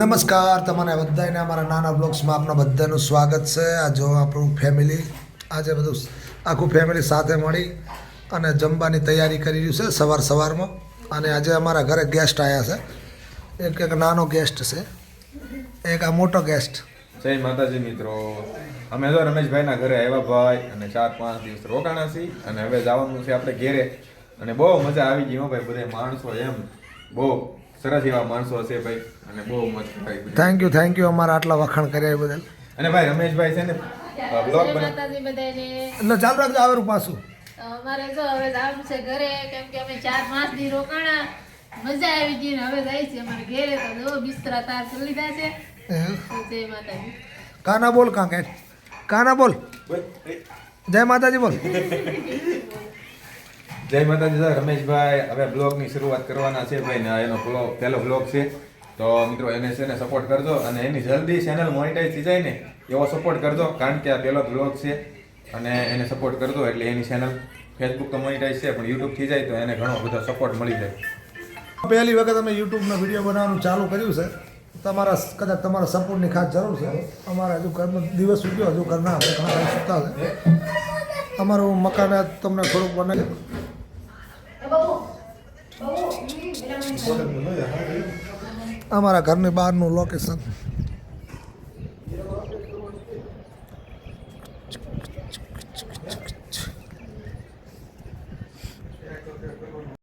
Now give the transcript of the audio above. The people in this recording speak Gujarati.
નમસ્કાર તમારે બધાને અમારા નાના બ્લોગ્સમાં આપણા બધાનું સ્વાગત છે. આ જો આપણું ફેમિલી આજે બધું આખું ફેમિલી સાથે મળી અને જમવાની તૈયારી કરી રહ્યું છે સવારમાં. અને આજે અમારા ઘરે ગેસ્ટ આવ્યા છે. એક નાનો ગેસ્ટ છે, એક આ મોટો ગેસ્ટ. જય માતાજી મિત્રો, અમે તો રમેશભાઈના ઘરે આવ્યા ભાઈ અને 4-5 દિવસ રોકાણા છીએ અને હવે જવાનું છે આપણે ઘેરે. અને બહુ મજા આવી ગઈ હો ભાઈ, બધા માણસો એમ બહુ સરસ એવા માણસો છે ભાઈ અને બહુ મજા આવી. થેન્ક યુ અમારા આટલા વખાણ કર્યા એ બદલ. અને ભાઈ રમેશભાઈ છે ને બ્લોગ માતાજી બધાને એટલે ચાલુ રાખજો આવેરું પાછું. અમારે તો હવે જવાનું છે ઘરે, કેમ કે અમે 4-5 દી રોકાણા, મજા આવી ગઈ ને હવે જાય છે અમારે ઘેરે. તો જો બિસ્તરા તાર કરી લીધા છે. જય માતાજી. કાના બોલ કાના બોલ, જય માતાજી બોલ. જય માતાજી સર. રમેશભાઈ હવે બ્લોગની શરૂઆત કરવાના છે ભાઈ ને એનો પહેલો બ્લોગ છે. તો મિત્રો એને છે ને સપોર્ટ કરજો અને એની જલ્દી ચેનલ મોનિટાઈઝ થઈ જાય ને એવો સપોર્ટ કરજો, કારણ કે આ પહેલો બ્લોગ છે અને એને સપોર્ટ કરજો એટલે એની ચેનલ ફેસબુક તો મોનિટાઈઝ છે પણ યુટ્યુબ થઈ જાય તો એને ઘણો બધો સપોર્ટ મળી જાય. પહેલી વખત અમે યુટ્યુબનો વિડીયો બનાવવાનું ચાલુ કર્યું છે. કદાચ તમારા સપોર્ટની ખાસ જરૂર છે. અમારા હજુ ઘરનો દિવસ ઉગ્યો, હજુ ઘરના ઘણા સુતા છે. અમારું મકાન તમને થોડુંક બનાવી અમારા ઘરની બહારનું લોકેશન.